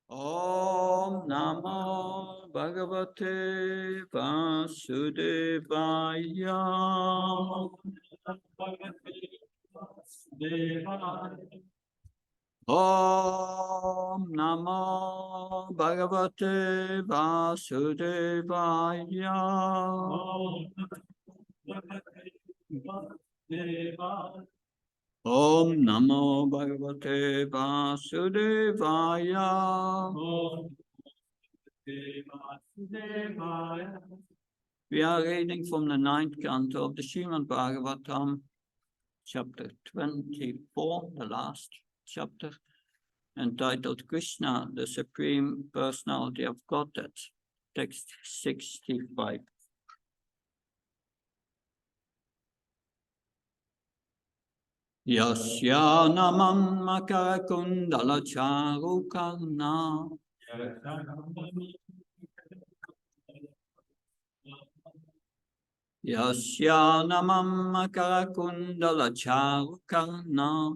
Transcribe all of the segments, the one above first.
Om Namo Bhagavate Vasudevaya. Om Namo Bhagavate Vasudevaya. Om Namo Bhagavate Vasudevaya. We are reading from the ninth canto of the Srimad Bhagavatam, chapter 24, the last chapter, entitled Krishna, the Supreme Personality of Godhead, text 65. Yasya namam makara kundala charu karna. Yasya namam makara kundala charu karna.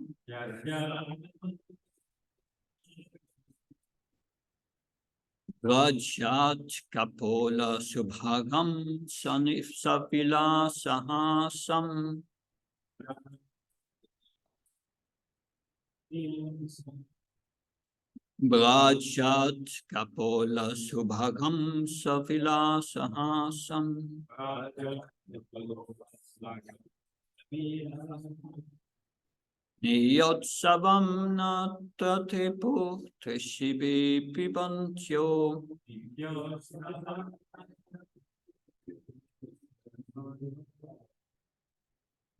Rajat kapola subhagam sanif sapila sahasam. Brajat kapola subhagam savila sahasam. Niyotsavam natratepo teshibi pibantyo.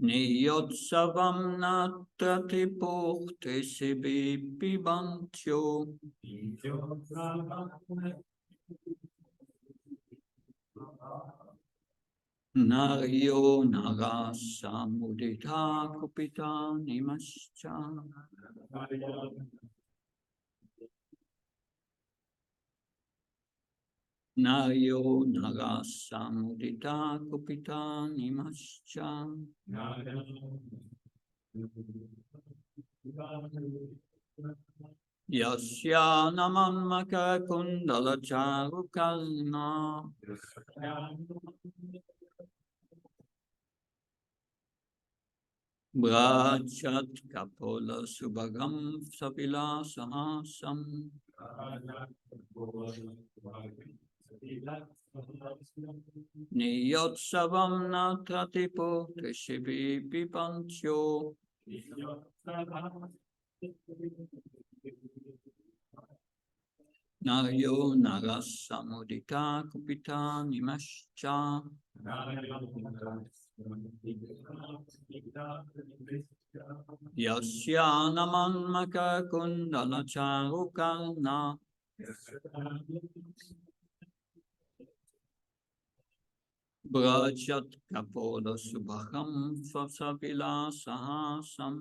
Niyotsavam natratepo teshibi pibantyo. Naryo narasa mudita kupita nimascha. Naryo narasa mudita kupita nimascha. Yasya naman makara kundala charu karna. Brajat kapola subhagam sapila sahasam. Niyotsavam natratipo teshibi pibantyo. Naryo narasamudita kupita nimascha. Yasya naman makara kundala charu karna. Brajat kapola subhagam sapila sahasam.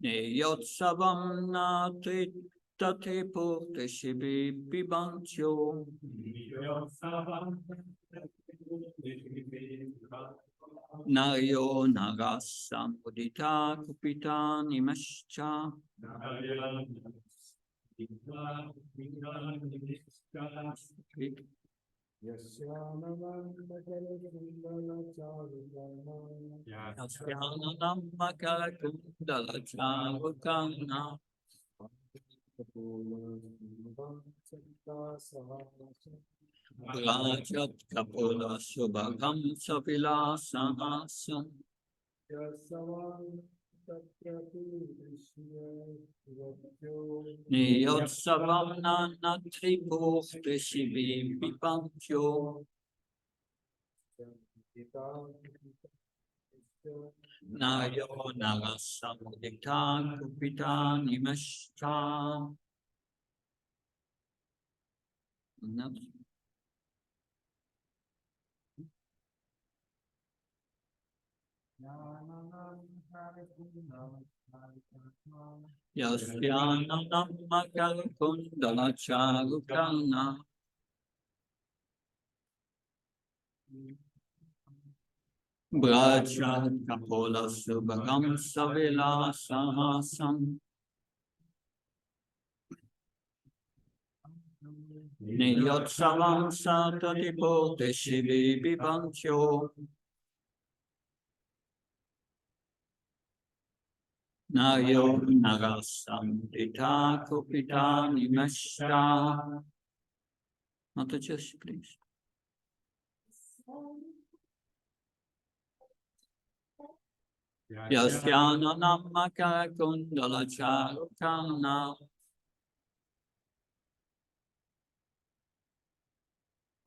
Niyotsavam natritatepo teshibi pibantyo. Naryo narasa mudita kupita nimascha. Yasyanam makara kundala charu karna. Rajat kapola subhagam savila sahasam. Niyotsavam nanatripo teshibi pibantyo. Naryo narasa mudita kupita nimascha. Yasyanam makara kundala charu karna. Bracha Kapola Subhagam Savila Sahasam Niyotsavam Satatipote Shivi Bibancho Nayo Narasam Dita Kupita Nimeshta. Not a just, please. Yasyana Namaka Kundala Charukana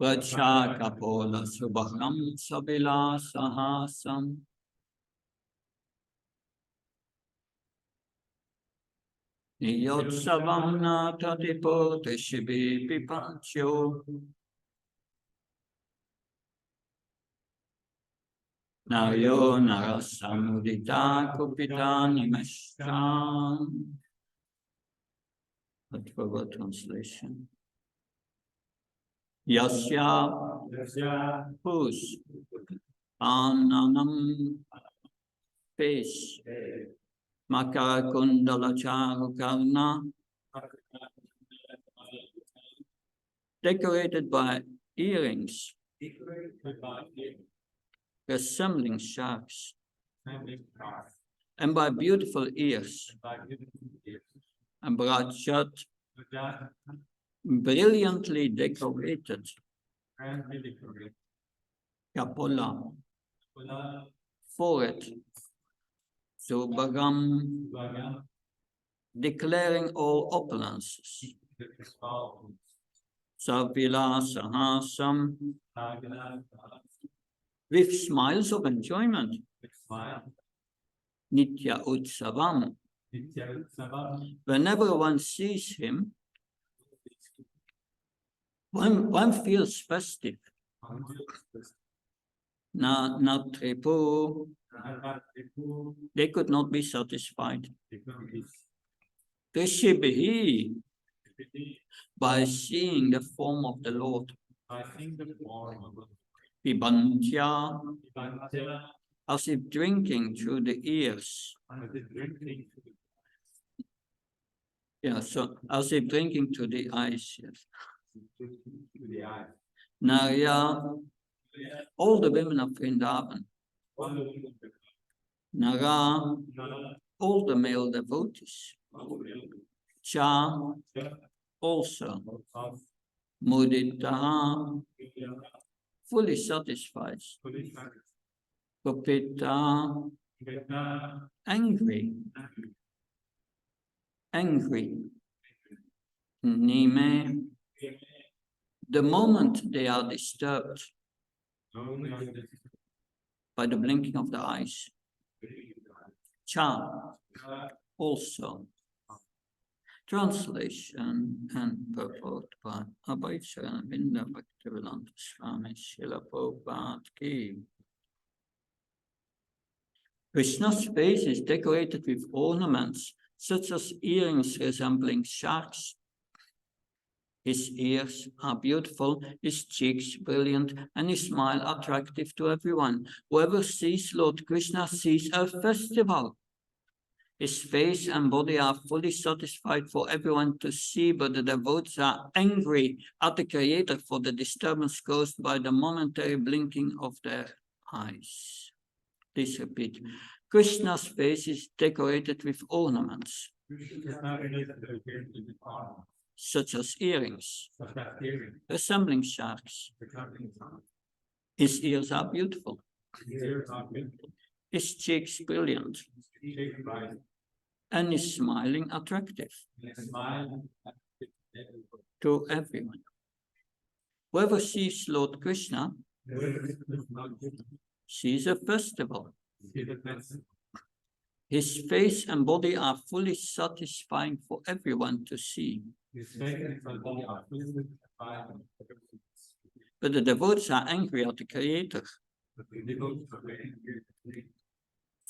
Vacha Kapola Subhakam Sabila Sahasam Niyotsavam Tatipote Shibi Pipancho Nayo Narasamudita Kupita Nimeshta. That's for translation. Yasya whose Ananam face Makara Kundala Charukarna decorated by earrings resembling sharks and by beautiful ears and Brachat brilliantly decorated Kapola forehead Subhagam declaring all opulences Savila Sahasam with smiles of enjoyment Nitya Utsavam. Whenever one sees him, one feels festive. Natripu, they could not be satisfied. Krishibihi, by seeing the form of the Lord. Pibantya, as if drinking through the ears. Yeah, so as if drinking to the eyes. Yes. Narya, all the women of Vrindavan. Nara, all the male devotees. Cha, also. Mudita, fully satisfied. Kupita, angry. Angry. Nime, the moment they are disturbed by the blinking of the eyes. Cha, also. Translation and purport by Abhay Charanvinda Bhaktivedanta Swami Srila Prabhupada Ki. Krishna's face is decorated with ornaments such as earrings resembling sharks. His ears are beautiful, his cheeks brilliant, and his smile attractive to everyone. Whoever sees Lord Krishna sees a festival. His face and body are fully satisfied for everyone to see, but the devotees are angry at the Creator for the disturbance caused by the momentary blinking of their eyes. Please repeat. Krishna's face is decorated with ornaments, such as earrings, resembling sharks. His ears are beautiful. His cheeks brilliant. And is smiling attractive to everyone. Whoever sees Lord Krishna sees a festival. His face and body are fully satisfying for everyone to see. But the devotees are angry at the Creator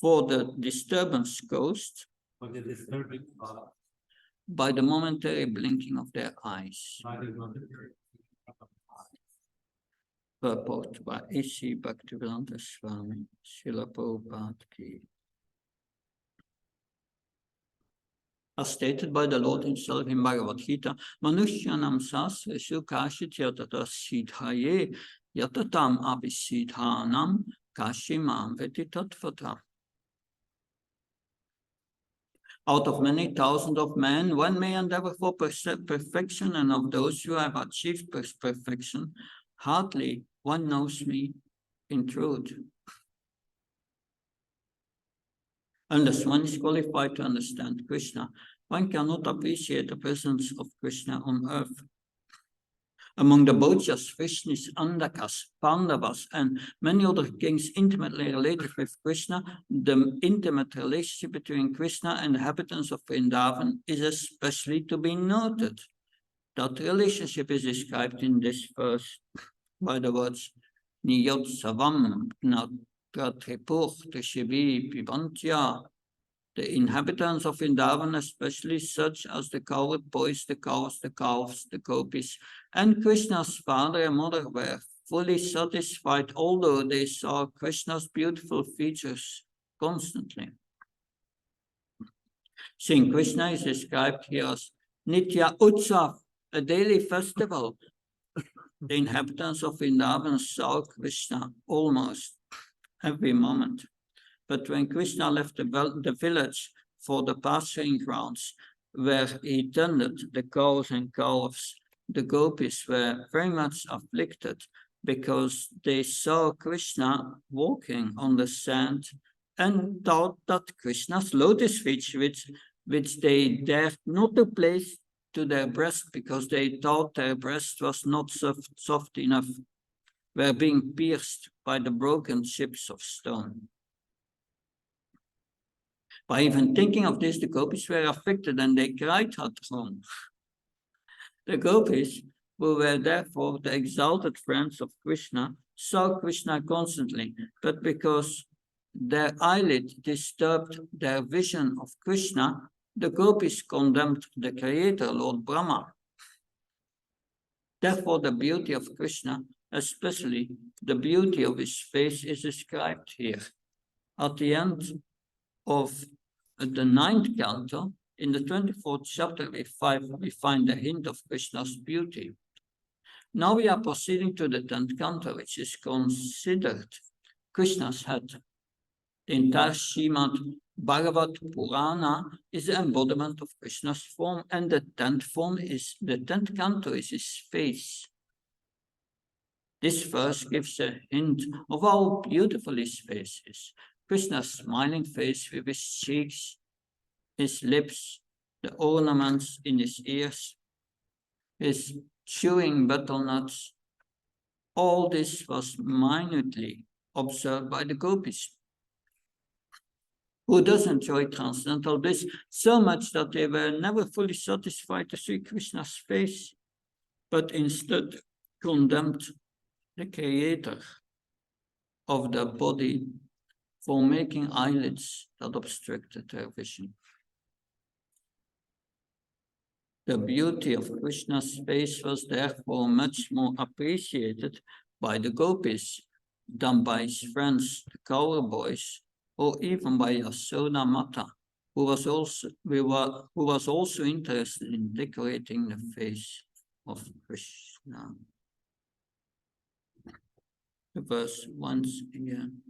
for the disturbance caused by the momentary blinking of their eyes. Purport by A.C. Bhaktivedanta Swami, Srila Prabhupada Ki. As stated by the Lord himself in Bhagavad Gita, Manushyanam sasreshu kashit yatata siddhaye yatatam abhisidhanam kashimam veti tatvata. Out of many thousands of men, one may endeavor for perfection, and of those who have achieved perfection, hardly one knows me in truth. Unless one is qualified to understand Krishna, one cannot appreciate the presence of Krishna on earth. Among the Bhojjas, Vrishnis, Andakas, Pandavas, and many other kings intimately related with Krishna, the intimate relationship between Krishna and the inhabitants of Vrindavan is especially to be noted. That relationship is described in this verse by the words Niyot Savam Natratripur Tishivi Pivantya. The inhabitants of Vrindavan, especially such as the cowherd boys, the cows, the calves, the gopis, and Krishna's father and mother were fully satisfied, although they saw Krishna's beautiful features constantly. Seeing Krishna is described here as Nitya Utsav, a daily festival. The inhabitants of Vrindavan saw Krishna almost every moment. But when Krishna left the village for the pasturing grounds, where he tended the cows and calves, the gopis were very much afflicted because they saw Krishna walking on the sand and thought that Krishna's lotus feet, which they dared not to place to their breast because they thought their breast was not soft enough, were being pierced by the broken chips of stone. By even thinking of this, the gopis were afflicted and they cried at home. The gopis, who were therefore the exalted friends of Krishna, saw Krishna constantly, but because their eyelid disturbed their vision of Krishna, the gopis condemned the Creator, Lord Brahma. Therefore, the beauty of Krishna, especially the beauty of his face, is described here. At the end of the 9th canto, in the 24th chapter, we find a hint of Krishna's beauty. Now we are proceeding to the 10th canto, which is considered Krishna's head. The entire Srimad Bhagavat Purana is the embodiment of Krishna's form, and the 10th canto is his face. This verse gives a hint of how beautiful his face is. Krishna's smiling face with his cheeks, his lips, the ornaments in his ears, his chewing betel nuts. All this was minutely observed by the gopis, who does enjoy transcendental bliss so much that they were never fully satisfied to see Krishna's face, but instead condemned the Creator of the body for making eyelids that obstructed their vision. The beauty of Krishna's face was therefore much more appreciated by the gopis than by his friends, the cowherd boys, or even by Yasoda Mata, who was also interested in decorating the face of Krishna. The verse once again.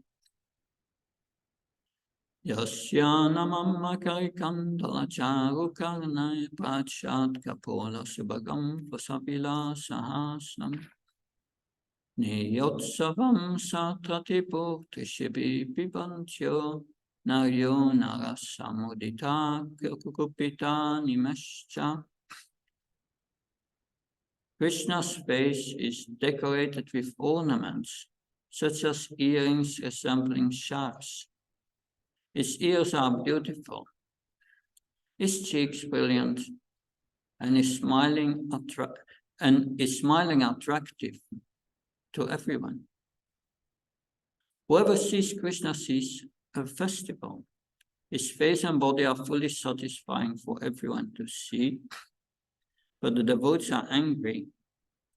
Yasyanamamma karikandala charu karnay prachat kapola subhagam vasapila sahasnam niyotsavam satratipu tishibi pibantyo naryo narasamudita kupita nimescha. Krishna's face is decorated with ornaments, such as earrings resembling sharks. His ears are beautiful, his cheeks brilliant, and his smiling attractive to everyone. Whoever sees Krishna sees a festival. His face and body are fully satisfying for everyone to see, but the devotees are angry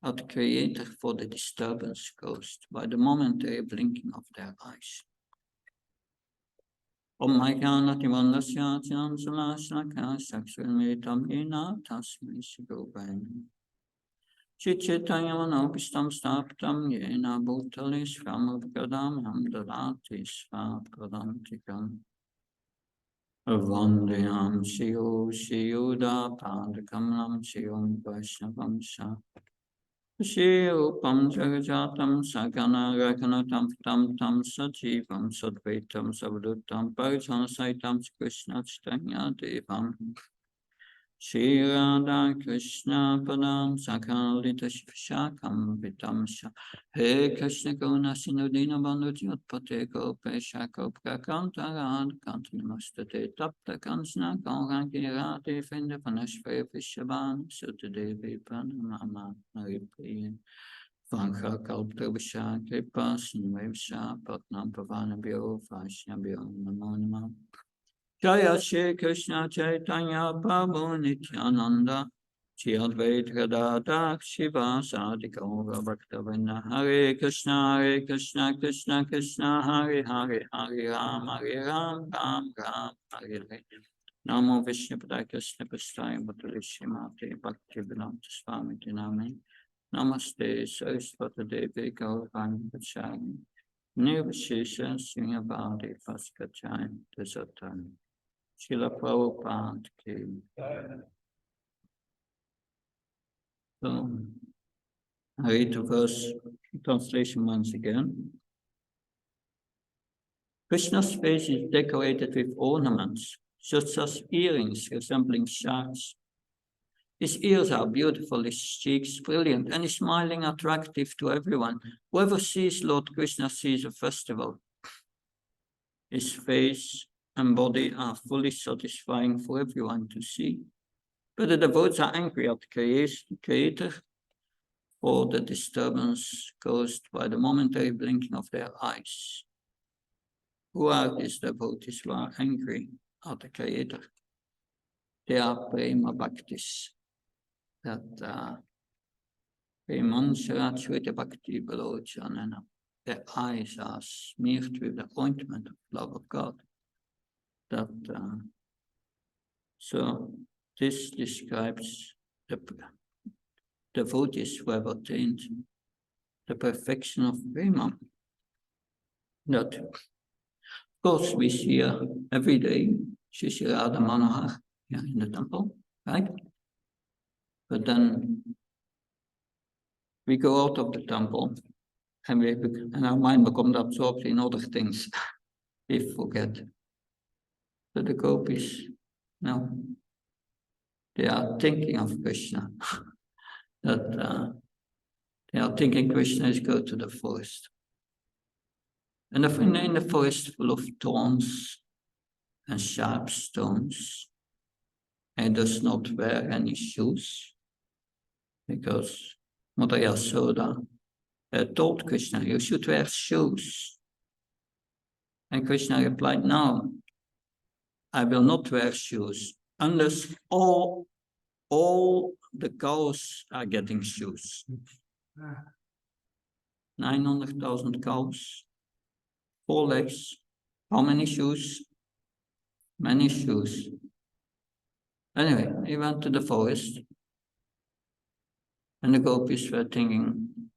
are the creator for the disturbance caused by the momentary blinking of their eyes. Om Maikanati Vandasya Chansalasnaka Saksvimitam Ina Tasmi Sigobain. Chichitayamanopistam Staptam Yena Bhutalis Ramabgadam Hamdalati Svapradantikam. Vandeyam Shiyo Shiyuda Padakalam Shiyom Vaishnavam Sha. Shiyopam Jagajatam Sagana Rakanatam Tam Tam Sajivam Sadvaitam Savdutam Parijanasaitam Krishna Chaitanya Devam. Shri Radha Krishna Padam Sakalita Shivashakam Vitamsha. He Krishna Karuna Sinudina Bandhu Pate Gopesha Kopka Kantarad Kantanamaste Tapta Kansna Kauranki Rati Finda Panashvaya Vishavan Sutadevi Pranamama Maripriya Vankha Kalpta Visha Kripa Sinvevsha Patnam Pavana Bhyo Vaishya Bhyo Namo Namo. Jaya Shri Krishna Chaitanya Prabhu Nityananda Shri Advaita Gadadhar Shiva Sadi Gaura Bhaktavinda Hare Krishna Krishna Krishna Hare Hare Hare Ram Ram Ram Hare Hare. Namo Vishnu Padaya Krishna Prasthaya Bhutale Shrimate Bhakti Vedanta Swami Dinami. Namaste Saraswati Devi Gauravani Vachari Nirvishesha Srinyavadi Paskachai Desatani. Srila Prabhupada ki. So, I read the verse translation once again. Krishna's face is decorated with ornaments, such as earrings resembling sharks. His ears are beautiful, his cheeks brilliant, and his smiling attractive to everyone. Whoever sees Lord Krishna sees a festival. His face and body are fully satisfying for everyone to see. But the devotees are angry at the Creator for the disturbance caused by the momentary blinking of their eyes. Who are these devotees who are angry at the Creator? They are prema bhaktis, that premansaratshvita bhakti balochanana. Their eyes are smeared with the ointment of love of God. So this describes the devotees who have attained the perfection of prema. That, of course, we see every day Shri Radha Manohar in the temple, right? But then we go out of the temple and our mind becomes absorbed in other things. We forget. So the gopis, no, they are thinking of Krishna. That they are thinking Krishna is go to the forest. And if in the forest full of thorns and sharp stones, and does not wear any shoes, because Mother Yasoda told Krishna, you should wear shoes. And Krishna replied, no, I will not wear shoes unless all the cows are getting shoes. 900,000 cows, 4 legs. How many shoes? Many shoes. Anyway, he went to the forest, and the gopis were thinking,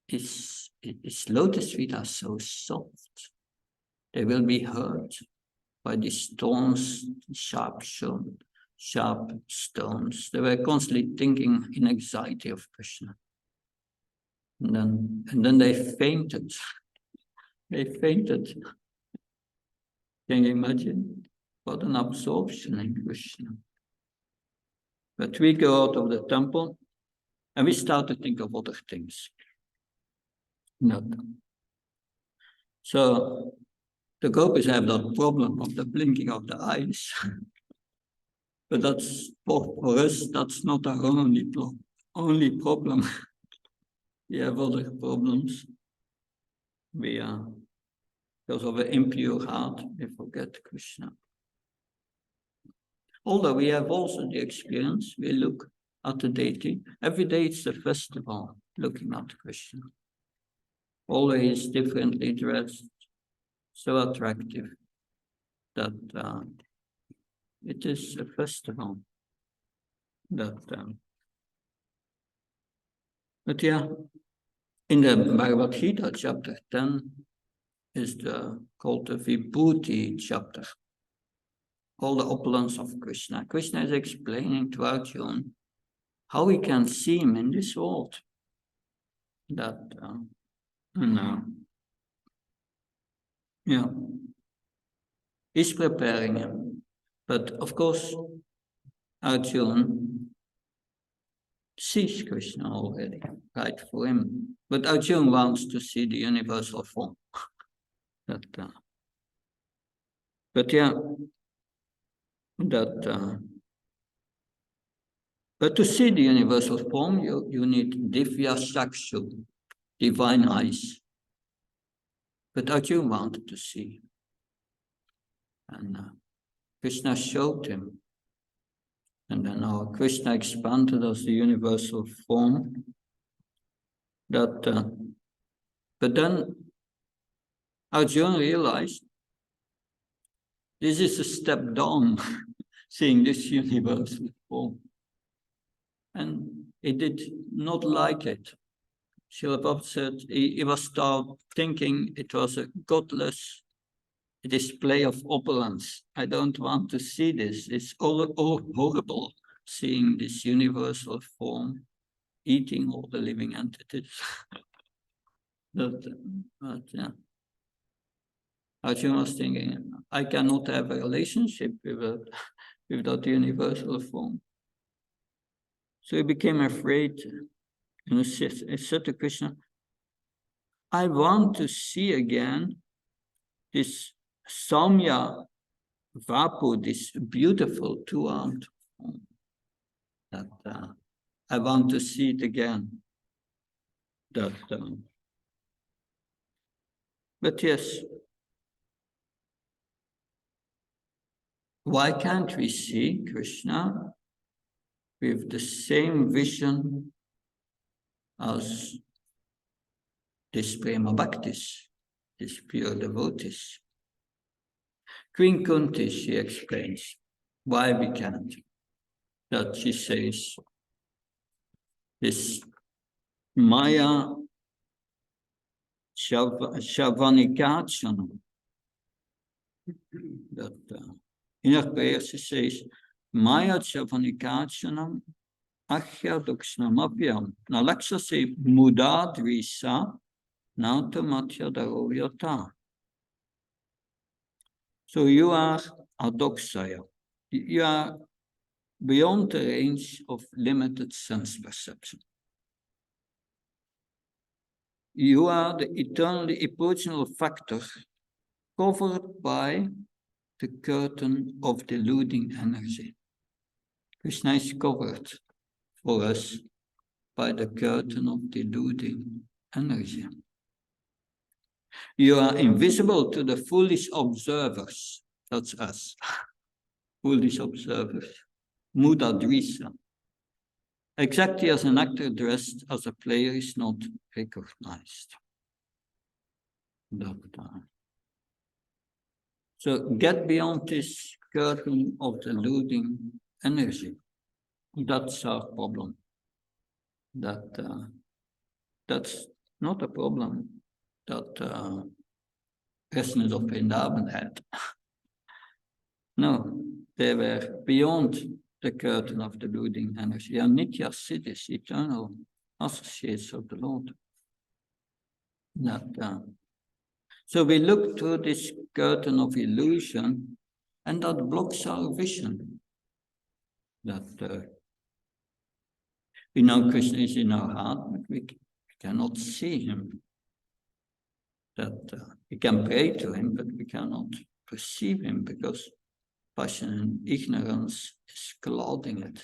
his lotus feet are so soft. They will be hurt by these thorns, sharp stones. They were constantly thinking in anxiety of Krishna. And then they fainted. They fainted. Can you imagine? What an absorption in Krishna. But we go out of the temple and we start to think of other things. Not. So the gopis have that problem of the blinking of the eyes. But that's for us, that's not our only problem. We have other problems. We are, because of an impure heart, we forget Krishna. Although we have also the experience, we look at the deity. Every day it's a festival, looking at Krishna. Always differently dressed, so attractive that it is a festival. But yeah, in the Bhagavad Gita, chapter 10, is called the Vibhuti chapter. All the opulence of Krishna. Krishna is explaining to Arjuna how we can see him in this world. That, yeah, he's preparing him. But of course, Arjuna sees Krishna already, right, for him. But Arjuna wants to see the universal form. But yeah, but to see the universal form, you need Divya Sakshu, divine eyes. But Arjuna wanted to see. And Krishna showed him. And then now Krishna expanded as the universal form. But then Arjuna realized this is a step down, seeing this universal form. And he did not like it. Srila Prabhupada said he was thinking it was a godless display of opulence. I don't want to see this. It's all horrible, seeing this universal form eating all the living entities. but yeah. Arjuna was thinking, I cannot have a relationship with that universal form. So he became afraid. And he said to Krishna, I want to see again this Samya Vapu, this beautiful two-armed form. That I want to see it again. That, but yes, why can't we see Krishna with the same vision as this Prema Bhaktis, these pure devotees? Queen Kunti, she explains why we can't. That she says, this Maya Shavanikachanam, that in her prayer she says, Maya Shavanikachanam Achya Dukshnamapyam Nalakshase Mudadrisa Natamatya Darovyata. So you are a doxaya. You are beyond the range of limited sense perception. You are the eternally approachable factor covered by the curtain of deluding energy. Krishna is covered for us by the curtain of deluding energy. You are invisible to the foolish observers. That's us. Foolish observers. Mudadrisa. Exactly as an actor dressed as a player is not recognized. So get beyond this curtain of deluding energy. That's our problem. That's not a problem that President of Vrindavan had. No, they were beyond the curtain of the deluding energy. They are Nitya Siddhis, eternal associates of the Lord. So we look through this curtain of illusion, and that blocks our vision. We know Krishna is in our heart, but we cannot see him. We can pray to him, but we cannot perceive him because passion and ignorance is clouding it.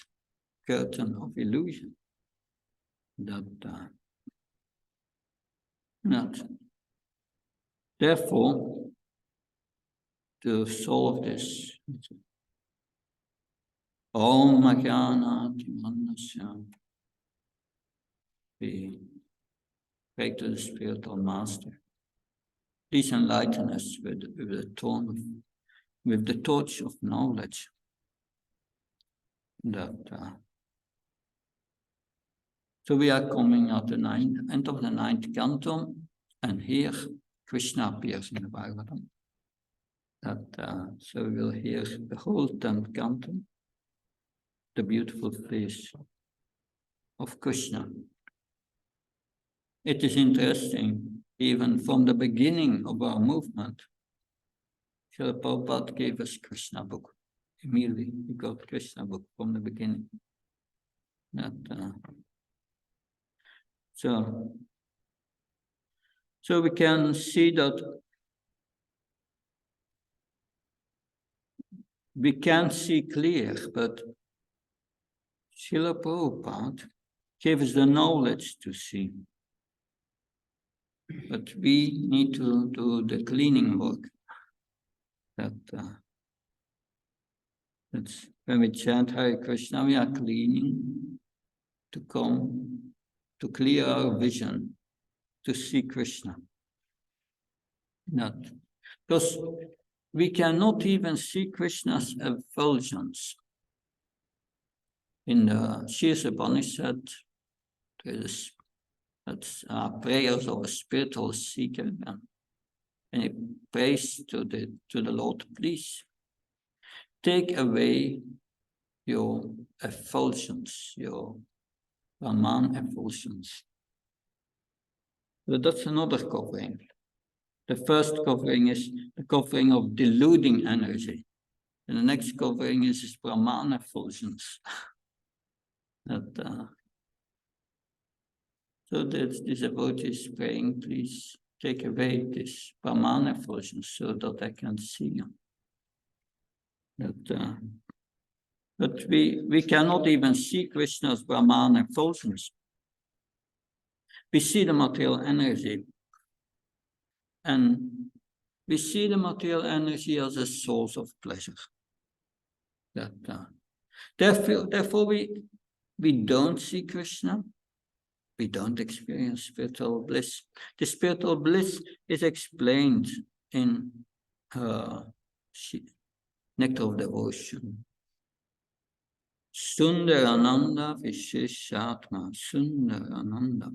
Curtain of illusion. Therefore, to solve this, Om Jnanati Manasya. We pray to the spiritual master. Please enlighten us with the torch of knowledge. So we are coming at the end of the 9th canto, and here Krishna appears in the Bhagavatam. So we will hear the whole 10th canto, the beautiful face of Krishna. It is interesting, even from the beginning of our movement, Srila Prabhupada gave us Krishna book. Immediately, we got Krishna book from the beginning. So we can see that we can't see clear, but Srila Prabhupada gave us the knowledge to see. But we need to do the cleaning work. That's when we chant Hare Krishna, we are cleaning to come, to clear our vision, to see Krishna. Because we cannot even see Krishna's effulgence. In the Shir Upanishad, that's prayers of a spiritual seeker, and he prays to the Lord, please take away your effulgence, your Brahman effulgence. But that's another covering. The first covering is the covering of deluding energy. And the next covering is Brahman effulgence. So that this devotee is praying, please take away this Brahman effulgence so that I can see you. But we cannot even see Krishna's Brahman effulgence. We see the material energy. And we see the material energy as a source of pleasure. Therefore, we don't see Krishna. We don't experience spiritual bliss. The spiritual bliss is explained in Nectar of Devotion. Sundarananda Visheshatma, Sundarananda.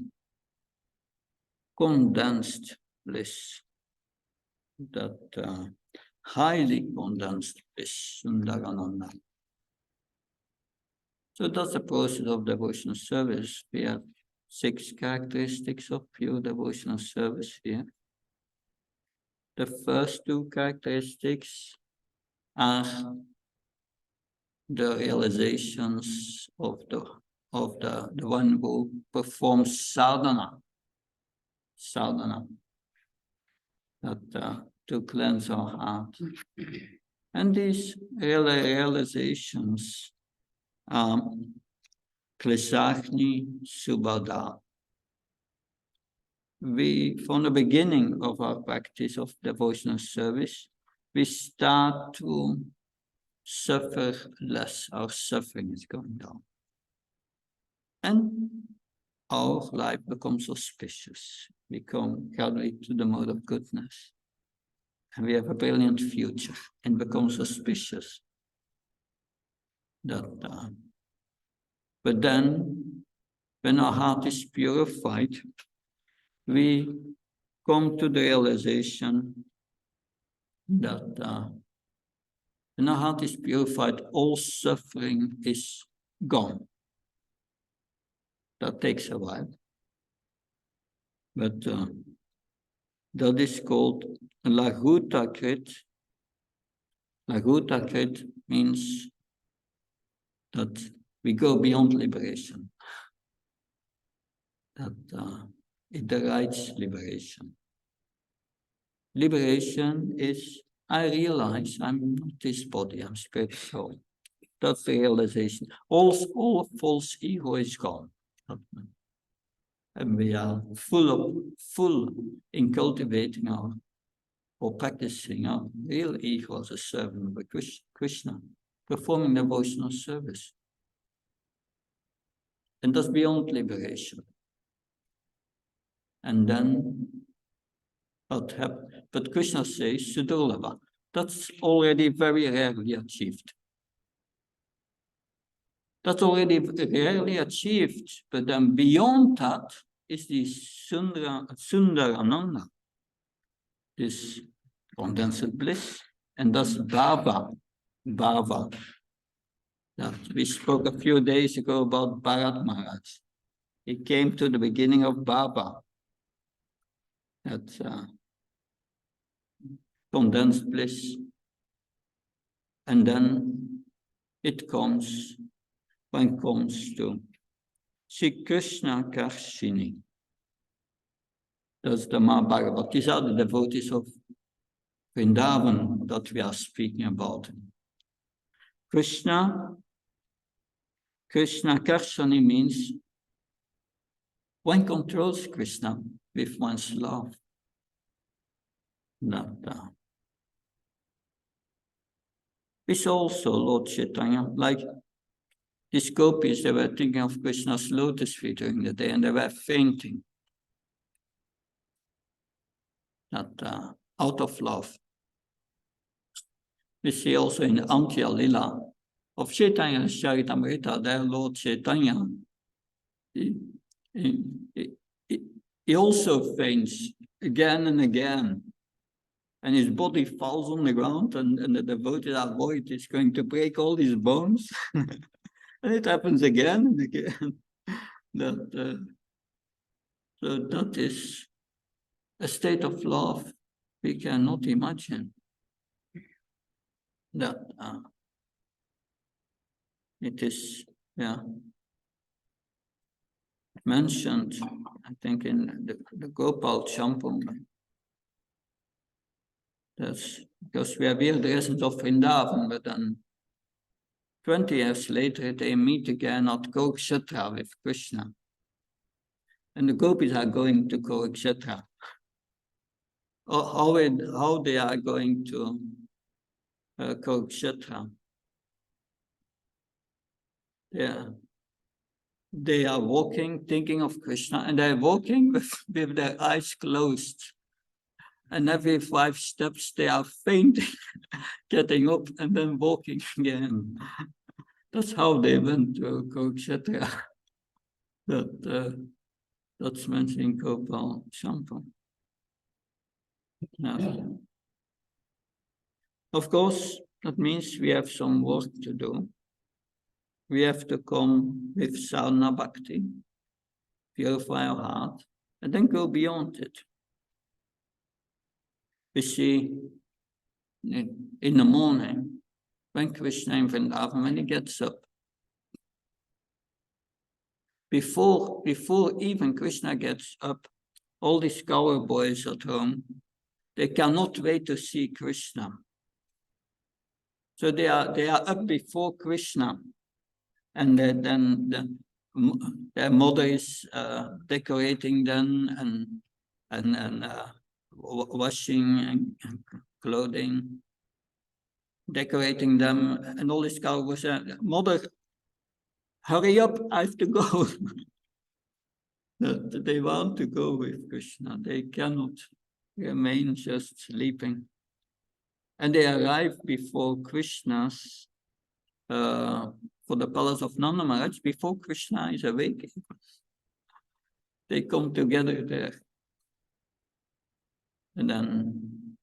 Condensed bliss. That highly condensed bliss, Sundarananda. So that's the process of devotional service. We have 6 characteristics of pure devotional service here. The first 2 characteristics are the realizations of the one who performs sadhana. To cleanse our heart. And these realizations are Klesachni Subhada. From the beginning of our practice of devotional service, we start to suffer less. Our suffering is going down. And our life becomes auspicious. We come gradually to the mode of goodness. And we have a brilliant future and becomes auspicious. But then, when our heart is purified, we come to the realization that when our heart is purified, all suffering is gone. That takes a while. But that is called Lagutakrit. Lagutakrit means that we go beyond liberation. That it derides liberation. Liberation is, I realize I'm not this body, I'm spiritual. That's the realization. All false ego is gone. And we are full in cultivating or practicing our real ego as a servant of Krishna. performing devotional service. And that's beyond liberation. And then what happened? But Krishna says, Sudurlava. That's already very rarely achieved. That's already rarely achieved. But then beyond that is the Sundarananda, this condensed bliss. And that's Bhava. Bhava. That we spoke a few days ago about Bharat Maharaj. He came to the beginning of Bhava. That's condensed bliss. And then it comes, when it comes to Sri Krishna Karshini. That's the Mahabharata. These are the devotees of Vrindavan that we are speaking about. Krishna Karshani means one controls Krishna with one's love. It's also Lord Chaitanya, like these gopis, they were thinking of Krishna's lotus feet during the day and they were fainting. Out of love. We see also in Antya Lila of Chaitanya's Charitamrita, there Lord Chaitanya, he also faints again and again. And his body falls on the ground and the devotees are worried it's going to break all his bones. And it happens again and again. So that is a state of love we cannot imagine. That it is, mentioned, I think, in the Gopal Champung. That's because we are here the essence of Vrindavan, but then 20 years later they meet again at Kurukshetra with Krishna. And the gopis are going to Kurukshetra. How they are going to Kurukshetra. They are walking, thinking of Krishna, and they're walking with their eyes closed. And every 5 steps they are fainting, getting up and then walking again. That's how they went to Kurukshetra. That's mentioned in Gopal Champung. Of course, that means we have some work to do. We have to come with sadhana bhakti, purify our heart, and then go beyond it. We see in the morning, when Krishna in Vrindavan, when he gets up, before even Krishna gets up, all these cowboys at home, they cannot wait to see Krishna. So they are up before Krishna, and then their mother is decorating them and washing and clothing, decorating them, and all these cowboys say, "Mother, hurry up, I have to go." They want to go with Krishna. They cannot remain just sleeping. And they arrive before Krishna's, for the palace of Nanda Maharaj, before Krishna is awake. They come together there. And then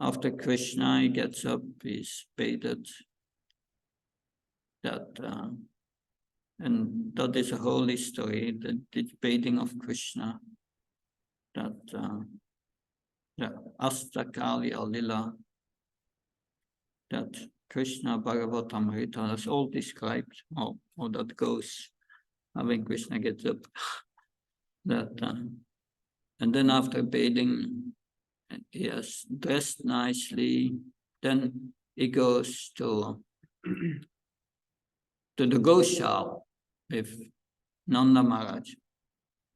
after Krishna, he gets up, he's bathed. And that is a holy story, the bathing of Krishna. Astakali Alila, that Krishna Bhagavatamrita, that's all described, how that goes, when Krishna gets up. And then after bathing, he has dressed nicely, then he goes to the Goshala with Nanda Maharaj,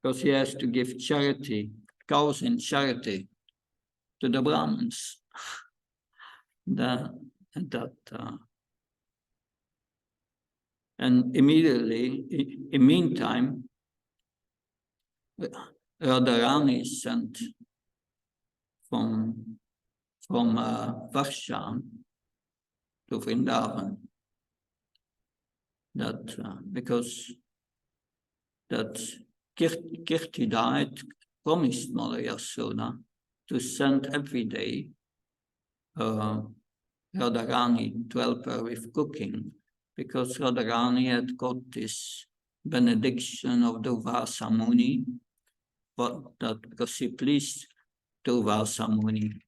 because he has to give charity, cows in charity, to the Brahmins. And immediately, in meantime, Radharani is sent from Varsha to Vrindavan. That because that Kirtida had promised Mother Yasoda to send every day Radharani to help her with cooking, because Radharani had got this benediction of Durvasa Muni, but that because she pleased Durvasa Muni.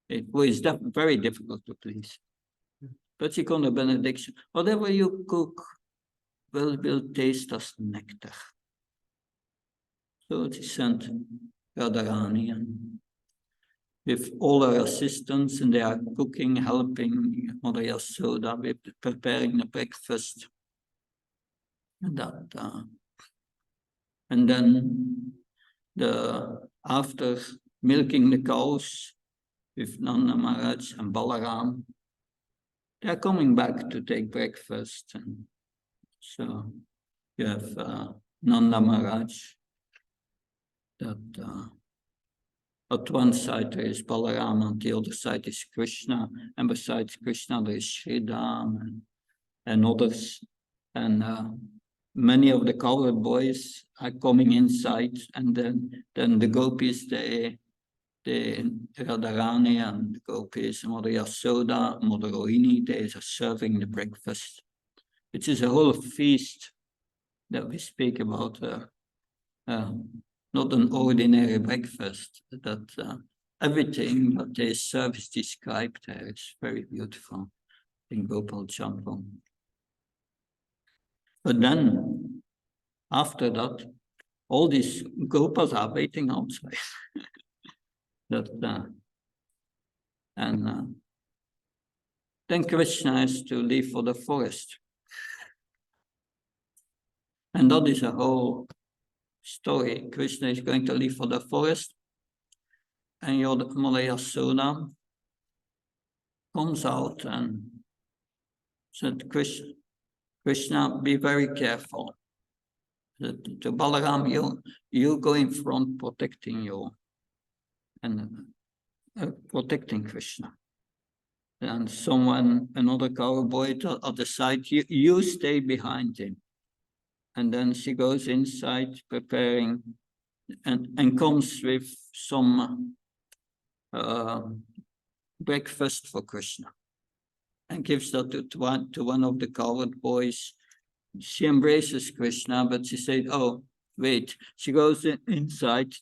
It was very difficult to please. But she got a benediction. Whatever you cook will taste as nectar. So she sent Radharani and with all her assistants, and they are cooking, helping Mother Yasoda with preparing the breakfast. And then after milking the cows with Nanda Maharaj and Balaram, they are coming back to take breakfast. And so you have Nanda Maharaj, that at one side there is Balaram, on the other side is Krishna, and besides Krishna there is Sridham and others. And many of the cowherd boys are coming inside, and then the gopis, the Radharani and the gopis, Mother Yasoda, Mother Rohini, they are serving the breakfast, which is a whole feast that we speak about. Not an ordinary breakfast, that everything that they serve is described there. It's very beautiful in Gopal Champam. But then, after that, all these Gopas are waiting outside. Then Krishna has to leave for the forest. And that is a whole story. Krishna is going to leave for the forest, and Mother Yasoda comes out and said, Krishna, be very careful. To Balaram, you go in front protecting you and protecting Krishna. And another cowboy at the side, you stay behind him. And then she goes inside preparing and comes with some breakfast for Krishna and gives that to one of the cowherd boys. She embraces Krishna, but she said, oh, wait. She goes inside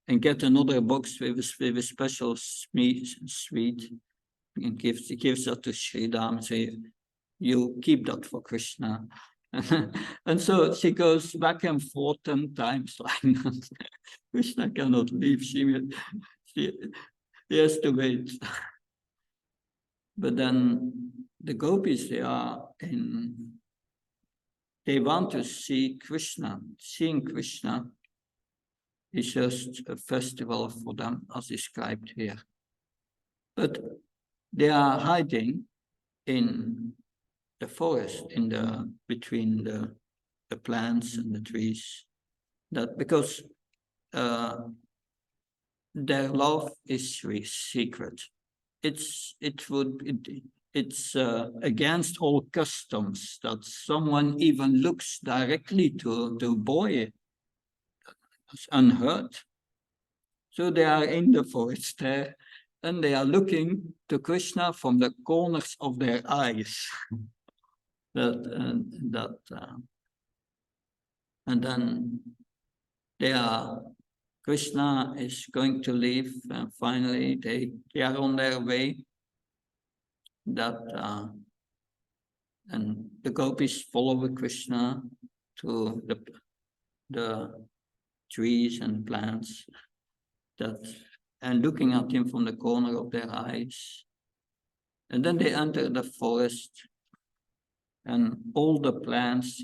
and get another box with a special sweet and gives that to Sridham and say, you keep that for Krishna. And so she goes back and forth 10 times like that. Krishna cannot leave. He has to wait. But then the gopis, they want to see Krishna. Seeing Krishna is just a festival for them, as described here. But they are hiding in the forest, between the plants and the trees. That because their love is secret. It's against all customs that someone even looks directly to a boy. It's unheard. So they are in the forest there, and they are looking to Krishna from the corners of their eyes. And then Krishna is going to leave, and finally they are on their way. And the gopis follow Krishna to the trees and plants, and looking at him from the corner of their eyes. And then they enter the forest, and all the plants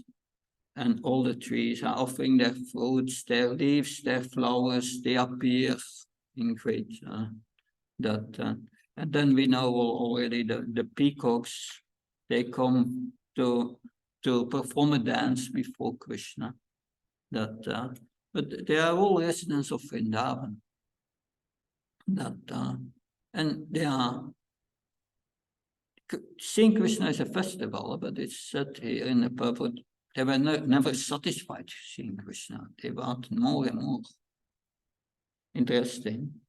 and all the trees are offering their fruits, their leaves, their flowers. They appear in great and then we know already the peacocks, they come to to perform a dance before Krishna. But they are all residents of Vrindavan. And they are seeing Krishna is a festival, but it's said here in the purport, they were never satisfied seeing Krishna. They want more and more. Interesting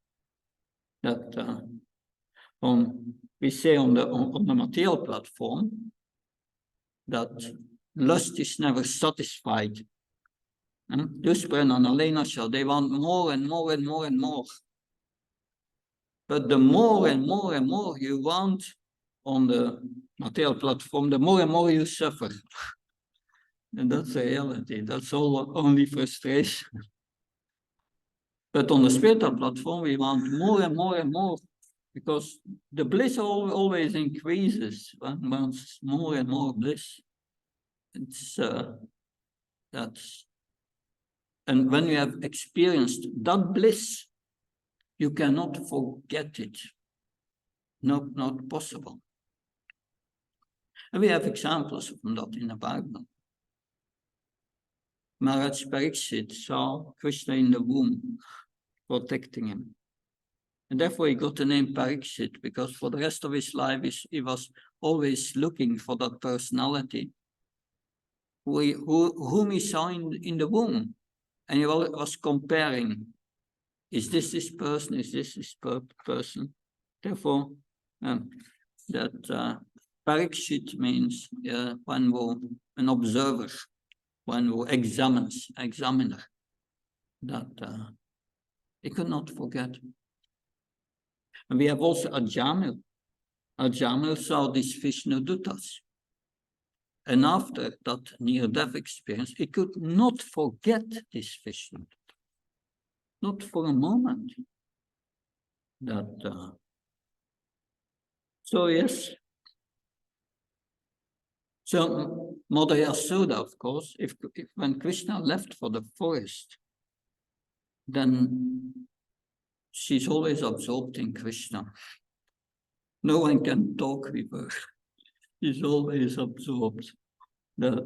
that we say on the material platform that lust is never satisfied. Duspren and Alena, they want more and more and more and more. But the more and more and more you want on the material platform, the more and more you suffer. And that's the reality. That's only frustration. But on the spiritual platform, we want more and more and more, because the bliss always increases. One wants more and more bliss. It's that's, and when you have experienced that bliss, you cannot forget it. No, not possible. And we have examples from that in the Bible. Maharaj Pariksit saw Krishna in the womb, protecting him. And therefore he got the name Pariksit, because for the rest of his life he was always looking for that personality whom he saw in the womb. And he was comparing, is this person, is this person? Therefore, that Pariksit means one who, an observer, one who examines, examiner, that he could not forget. And we have also Ajamil. Ajamil saw these Vishnu Duttas. And after that near-death experience, he could not forget this Vishnu Dutta. Not for a moment. That, so yes. So Mother Yasoda, of course, if when Krishna left for the forest, then she's always absorbed in Krishna. No one can talk with her. She's always absorbed. That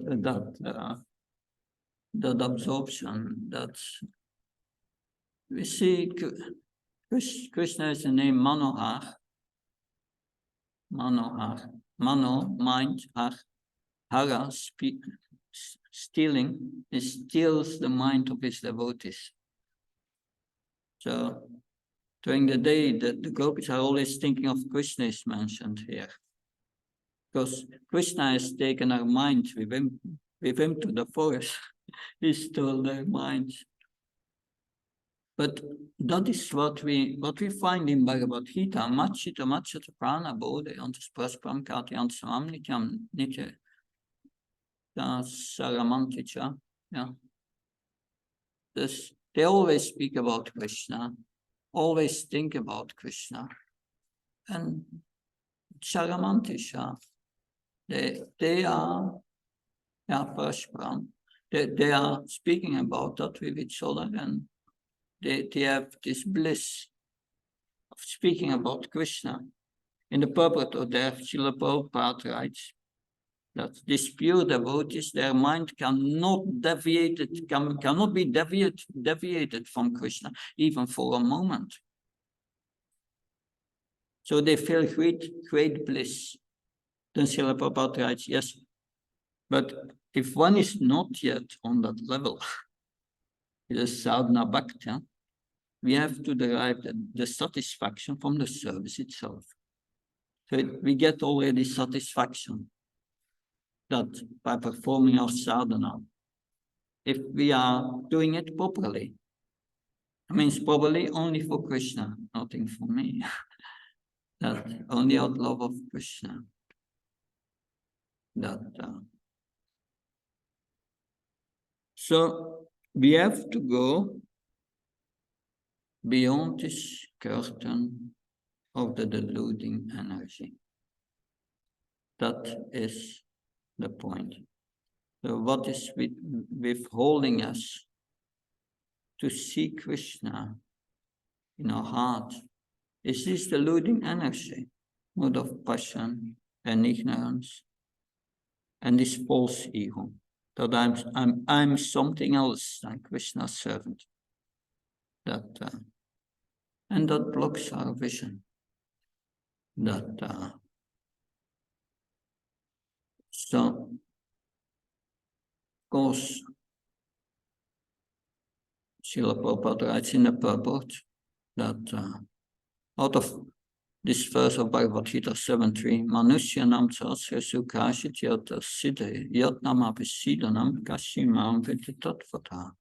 absorption, that's, we see Krishna is the name Manohar. Manohar. Mano, mind, Hara, stealing, he steals the mind of his devotees. So during the day, the gopis are always thinking of Krishna is mentioned here. Because Krishna has taken our mind with him to the forest. He stole their minds. But that is what we find in Bhagavad Gita. Machita machata prana bodhe antas praspram kati antasam nityam nitya saramanticha. Yeah. They always speak about Krishna, always think about Krishna. And Charamantisha, they are Parashparam. They are speaking about that with each other, and they have this bliss of speaking about Krishna. In the purport of their Srila Prabhupada writes that these pure devotees, their mind cannot be deviated from Krishna, even for a moment. So they feel great bliss. Then Srila Prabhupada writes, yes, but if one is not yet on that level, it is sadhana bhakti, we have to derive the satisfaction from the service itself. So we get already satisfaction that by performing our sadhana, if we are doing it properly, it means properly only for Krishna, nothing for me. That only out love of Krishna. So we have to go beyond this curtain of the deluding energy. That is the point. So what is withholding us to see Krishna in our heart is this deluding energy, mood of passion and ignorance. and this false ego, that I'm something else than Krishna's servant. And that blocks our vision. So, of course, Srila Prabhupada writes in the purport that out of this verse of Bhagavad Gita 7.3, Manushyanam sasya sukhashit yata siddhe yatnam apisidanam kashimam viditatvata.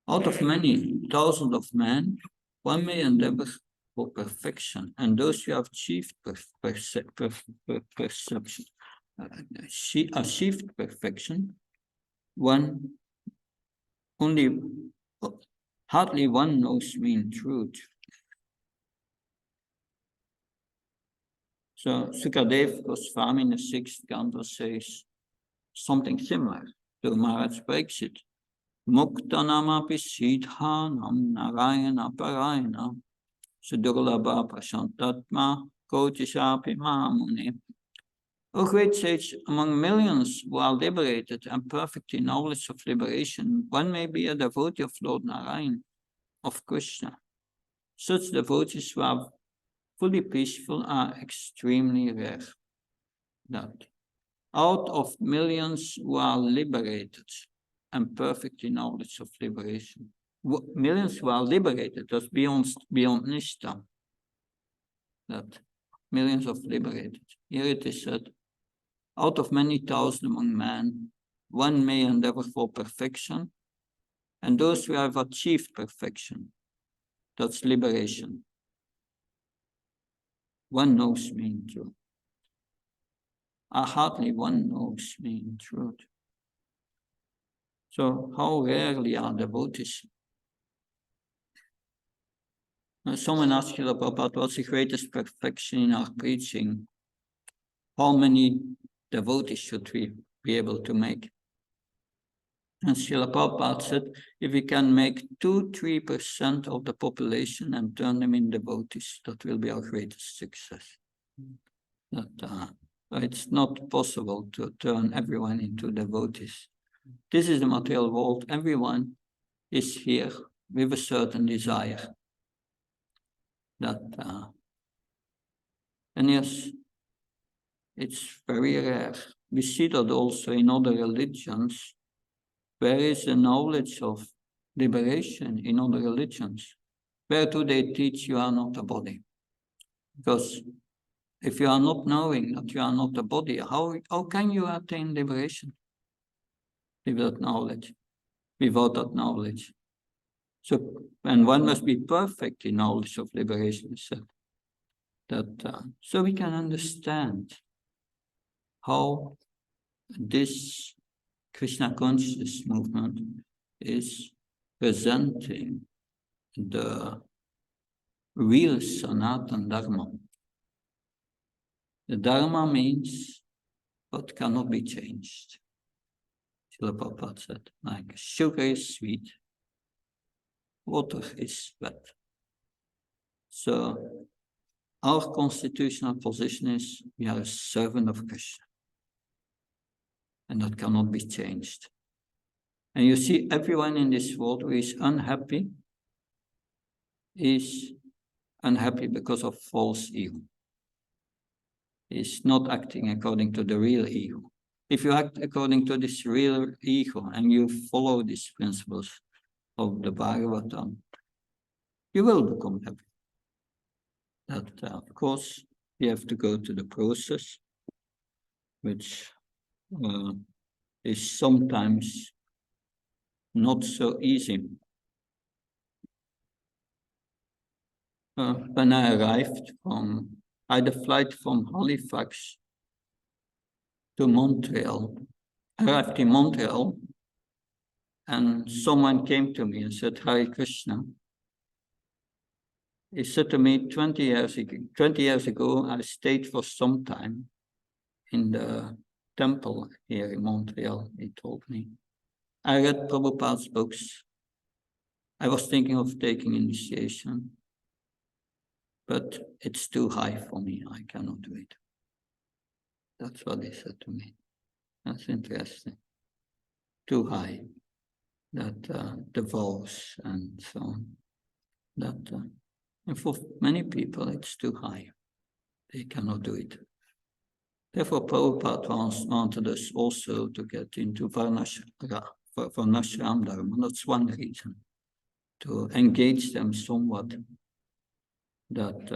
Out of many thousands of men, one may endeavor for perfection, and those who have achieved perception, achieved perfection, hardly one knows me in truth. So Sukadev Goswami in the 6th canto says something similar to Maharaj Pariksit. Muktanamapi Siddhanam Narayana Parayana Sudurlabha Prashantatma Kotishapi Mahamuni. O great sage, among millions who are liberated and perfect in knowledge of liberation, one may be a devotee of Lord Narayan, of Krishna. Such devotees who are fully peaceful are extremely rare. That out of millions who are liberated and perfect in knowledge of liberation, millions who are liberated, that's beyond Nishta. That millions of liberated. Here it is said, out of many thousand among men, one may endeavor for perfection, and those who have achieved perfection, that's liberation. One knows me in truth. Hardly one knows me in truth. So how rarely are devotees? Someone asked you about what's the greatest perfection in our preaching. How many devotees should we be able to make? And Srila Prabhupada said, if we can make 2-3% of the population and turn them in devotees, that will be our greatest success. It's not possible to turn everyone into devotees. This is the material world. Everyone is here with a certain desire. And yes, it's very rare. We see that also in other religions. Where is the knowledge of liberation in other religions? Where do they teach you are not a body? Because if you are not knowing that you are not a body, how can you attain liberation? Without that knowledge. So, and one must be perfect in knowledge of liberation, so we can understand how this Krishna consciousness movement is presenting the real Sanatana Dharma. The Dharma means what cannot be changed. Srila Prabhupada said, like sugar is sweet, water is wet. So our constitutional position is we are a servant of Krishna. And that cannot be changed. And you see everyone in this world who is unhappy because of false ego. Is not acting according to the real ego. If you act according to this real ego and you follow these principles of the Bhagavatam, you will become happy. That, of course, you have to go to the process, which is sometimes not so easy. When I had a flight from Halifax to Montreal. I arrived in Montreal and someone came to me and said, Hare Krishna. He said to me 20 years ago, I stayed for some time in the temple here in Montreal, he told me. I read Prabhupada's books. I was thinking of taking initiation, but it's too high for me. I cannot do it. That's what he said to me. That's interesting. Too high. That the vows and so on. That and for many people it's too high. They cannot do it. Therefore, Prabhupada wanted us also to get into Varnashram Dharma. That's one reason. To engage them somewhat. That,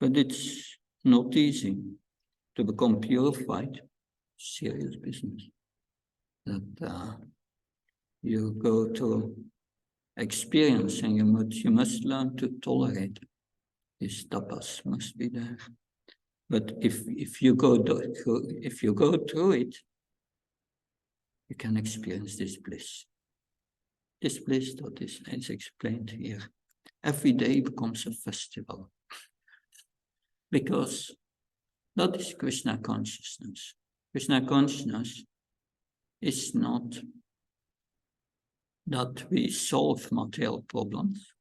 but it's not easy to become purified. Serious business. That you go to experience, and you must learn to tolerate. These tapas must be there. But if you go through it, you can experience this bliss. This bliss that is explained here. Every day becomes a festival. Because that is Krishna consciousness. Krishna consciousness is not that we solve material problems.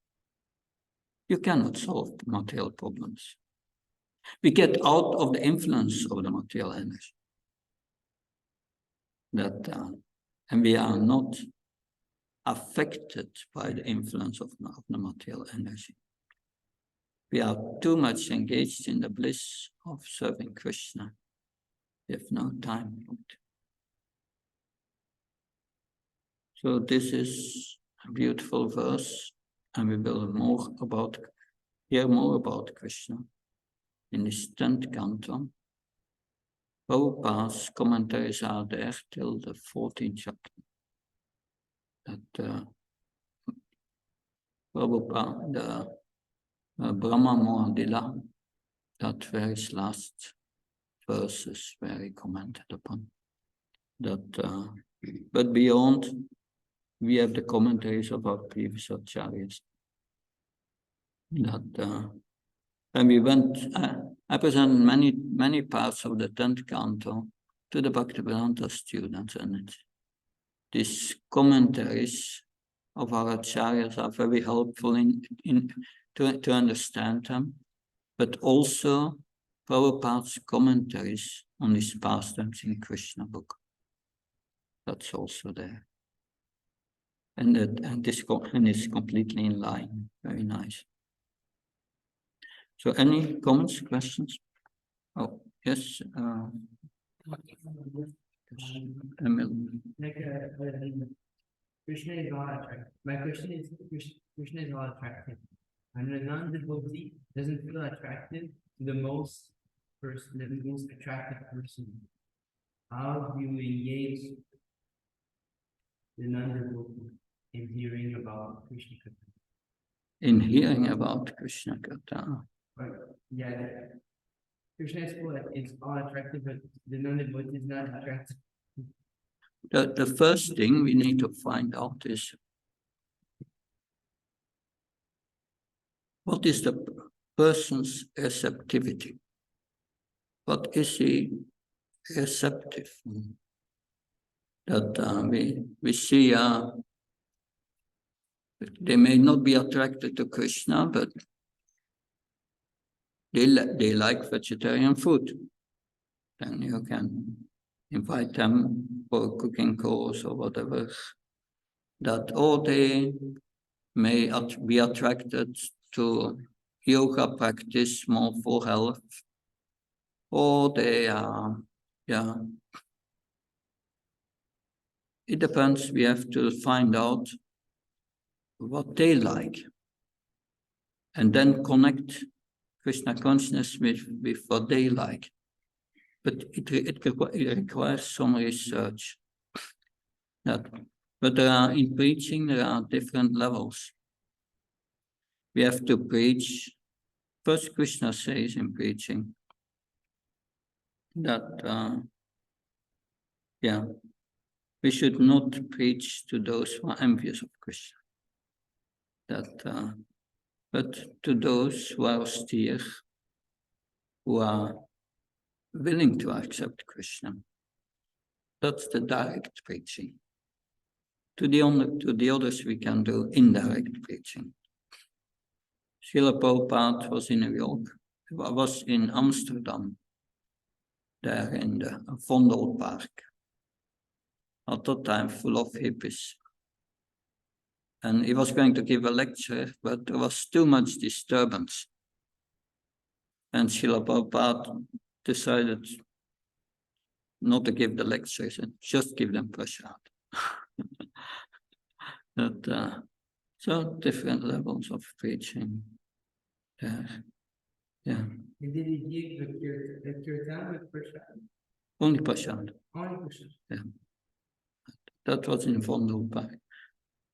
You cannot solve material problems. We get out of the influence of the material energy. And we are not affected by the influence of the material energy. We are too much engaged in the bliss of serving Krishna. We have no time for it. So this is a beautiful verse, and we will hear more about Krishna in this 10th canto. Prabhupada's commentaries are there till the 14th chapter. That Prabhupada, the Brahma Mohadila, that very last verses very commented upon. That, but beyond, we have the commentaries of our previous acharyas. That, and we went, I present many parts of the 10th canto to the Bhaktivedanta students, and these commentaries of our acharyas are very helpful to understand them, but also Prabhupada's commentaries on his pastimes in Krishna book. That's also there. And it's completely in line. Very nice. So any comments, questions? Oh, yes. Emil. Krishna is not attractive. My question is, Krishna is not attractive. And a non-devotee doesn't feel attractive to the most attractive person. How do you engage the non-devotee in hearing about Krishna Katha? In hearing about Krishna Katha. Yeah, Krishna is all attractive, but the non-devotee is not attractive. The first thing we need to find out is what is the person's receptivity? What is he receptive? That we see they may not be attracted to Krishna, but they like vegetarian food. Then you can invite them for a cooking course or whatever. That, or they may be attracted to yoga practice more for health, or they are, it depends. We have to find out what they like, and then connect Krishna consciousness with what they like. But it requires some research. But in preaching, there are different levels. We have to preach. First, Krishna says in preaching that, we should not preach to those who are envious of Krishna. But to those who are austere, who are willing to accept Krishna. That's the direct preaching. To the others, we can do indirect preaching. Srila Prabhupada was in New York, was in Amsterdam, there in the Vondelpark. at that time full of hippies. And he was going to give a lecture, but there was too much disturbance. And Srila Prabhupada decided not to give the lectures and just give them prasad. So different levels of preaching there. Yeah. And did he give the kirtan with prasad? Only prasad. Only prasad. Yeah. That was in Vondel Park.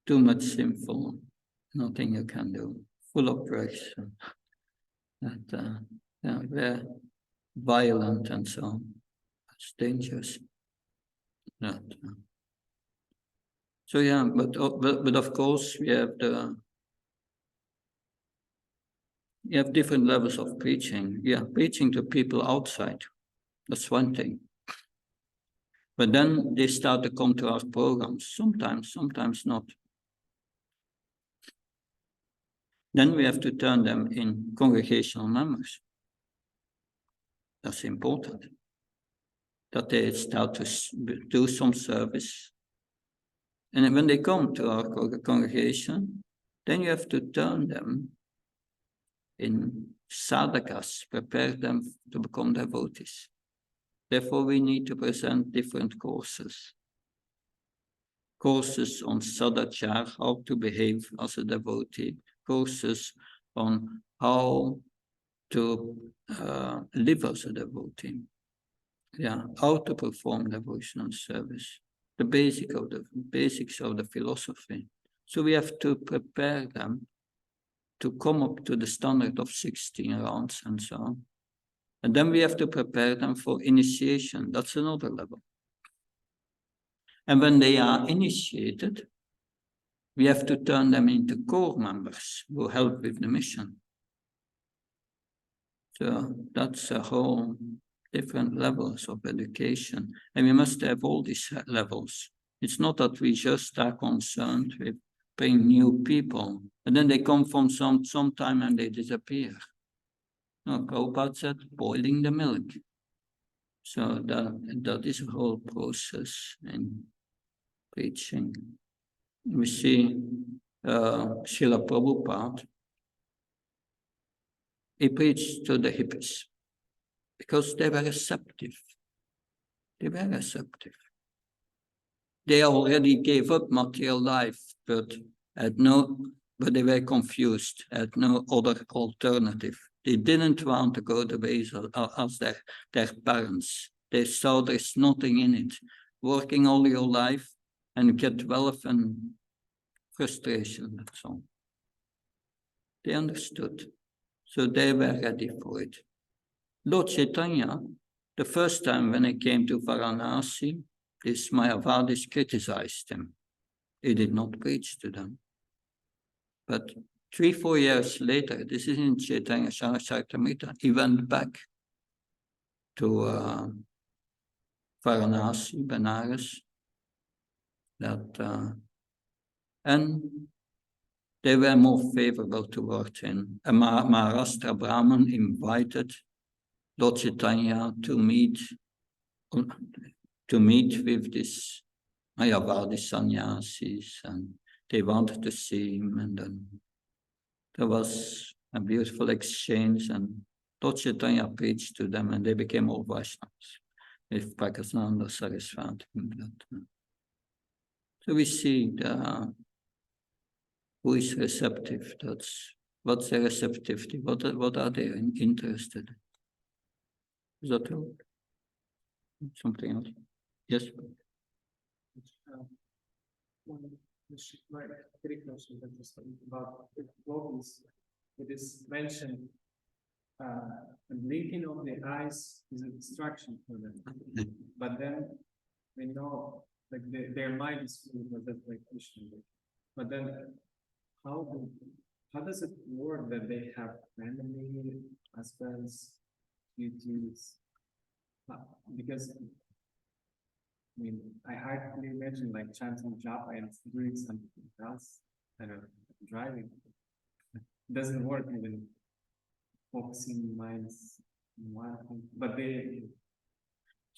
Too much sinful, nothing you can do. Full of grace. Very violent and so on. It's dangerous. So yeah, but of course we have different levels of preaching. Yeah, preaching to people outside. That's one thing. But then they start to come to our programs, sometimes not. Then we have to turn them in congregational members. That's important. That they start to do some service. And when they come to our congregation, then you have to turn them in sadhakas, prepare them to become devotees. Therefore, we need to present different courses. Courses on sadachar, how to behave as a devotee. Courses on how to live as a devotee. Yeah, how to perform devotional service. The basics of the philosophy. So we have to prepare them to come up to the standard of 16 rounds and so on. And then we have to prepare them for initiation. That's another level. And when they are initiated, we have to turn them into core members who help with the mission. So that's a whole different levels of education. And we must have all these levels. It's not that we just are concerned with bringing new people, and then they come from some time and they disappear. No, Prabhupada said, boiling the milk. So that is a whole process in preaching. We see Srila Prabhupada, he preached to the hippies because they were receptive. They were receptive. They already gave up material life, but they were confused, had no other alternative. They didn't want to go the ways as their parents. They saw there's nothing in it. Working all your life and get wealth and frustration, that's all. They understood. So they were ready for it. Lord Chaitanya, the first time when he came to Varanasi, these Mayavadis criticized him. He did not preach to them. But 3-4 years later, this is in Chaitanya Charitamrita, he went back to Varanasi, Benares, and they were more favorable towards him. A Maharashtra Brahmin invited Lord Chaitanya to meet with these Mayavadi sannyasis, and they wanted to see him, and then there was a beautiful exchange, and Lord Chaitanya preached to them, and they became all Vaishnavas with Prakasananda Saraswati. So we see who is receptive. What's their receptivity? What are they interested in? Is that all? Something else? Yes. About devotees, it is mentioned the blinking of the eyes is a distraction for them. But then we know like their mind is full of that like Krishna. But then how does it work that they have family, husbands, duties? Because I mean, I hardly imagine like chanting japa and doing something else. I don't know, driving. It doesn't work even focusing minds on one thing. But they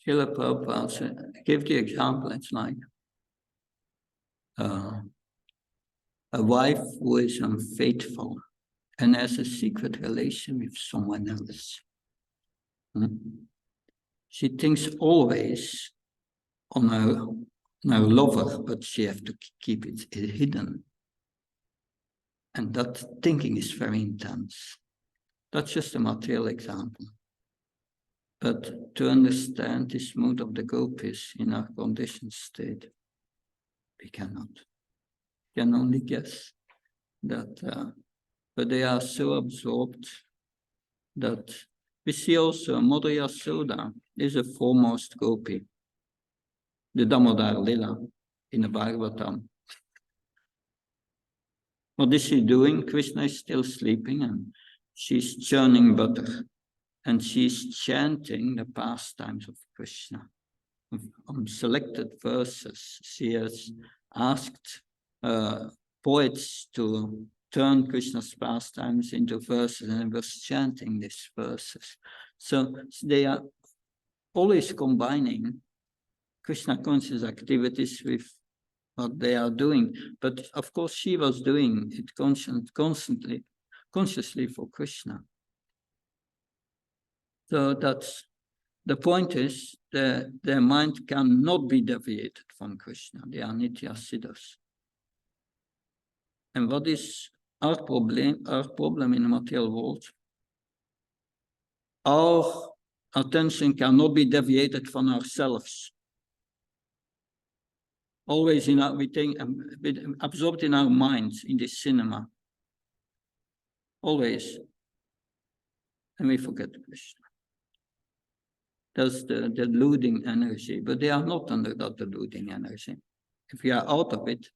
Srila Prabhupada gave the example, it's like a wife who is unfaithful and has a secret relation with someone else. She thinks always on her lover, but she has to keep it hidden. And that thinking is very intense. That's just a material example. But to understand this mood of the gopis in our conditioned state, we cannot. We can only guess that, but they are so absorbed that we see also Mother Yasoda is a foremost gopi, the Damodar Lila in the Bhagavatam. What is she doing? Krishna is still sleeping and she's churning butter and she's chanting the pastimes of Krishna. On selected verses, she has asked poets to turn Krishna's pastimes into verses and was chanting these verses. So they are always combining Krishna conscious activities with what they are doing. But of course, she was doing it consciously for Krishna. So that's the point is that their mind cannot be deviated from Krishna. They are nitya siddhas. And what is our problem in the material world? Our attention cannot be deviated from ourselves. Always we think absorbed in our minds in this cinema. Always. And we forget Krishna. That's the deluding energy, but they are not under that deluding energy. If we are out of it,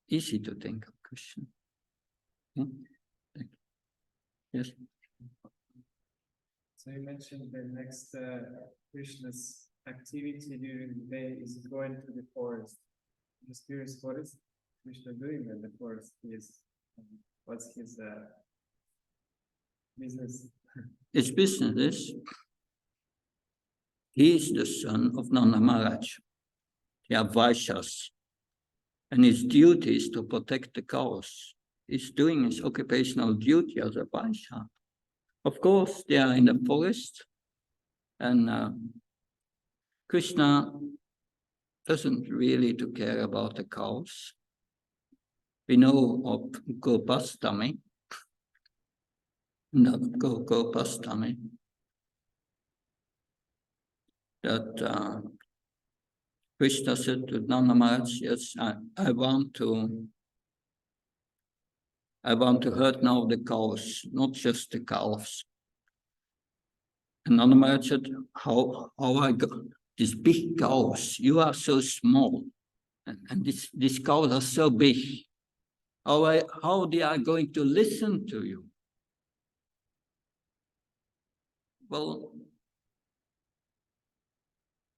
easy to think of Krishna. Yeah? Yes. So you mentioned the next Krishna's activity during the day is going to the forest. I'm just curious, what is Krishna doing in the forest? What's his business? His business is, he is the son of Nanda Maharaj. They are Vaishyas. And his duty is to protect the cows. He's doing his occupational duty as a Vaishya. Of course, they are in the forest, and Krishna doesn't really to care about the cows. We know of Gopastami, Gopastami, that Krishna said to Nanda Maharaj, yes, I want to hurt now the cows, not just the calves. And Nanda Maharaj said, how I go? These big cows, you are so small, and these cows are so big. How they are going to listen to you? Well,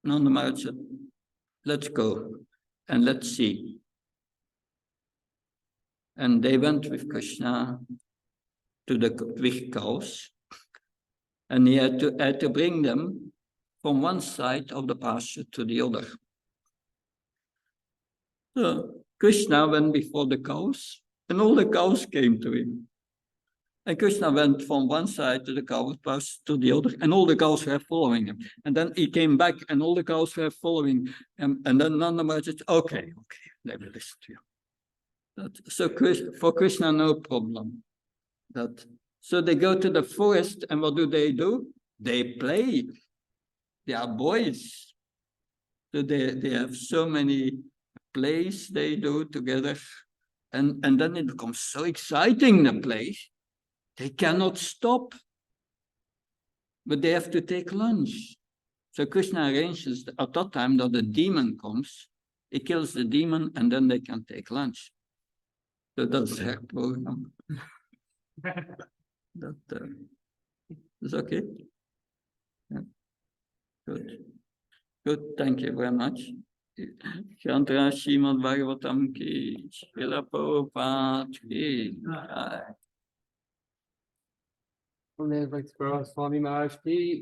Nanda Maharaj said, let's go and let's see. And they went with Krishna to the big cows, and he had to bring them from one side of the pasture to the other. So Krishna went before the cows, and all the cows came to him. And Krishna went from one side to the cows to the other, and all the cows were following him. And then he came back, and all the cows were following him. And then Nanda Maharaj said, okay, they will listen to you. So for Krishna, no problem. So they go to the forest, and what do? They play. They are boys. So they have so many plays they do together. And then it becomes so exciting, the play. They cannot stop. But they have to take lunch. So Krishna arranges at that time that the demon comes. He kills the demon, and then they can take lunch. So that's their program. That's okay. Yeah. Good, thank you very much. Shantara Srimad Bhagavatam ki, Srila Prabhupada ki. Swami Maharaj ki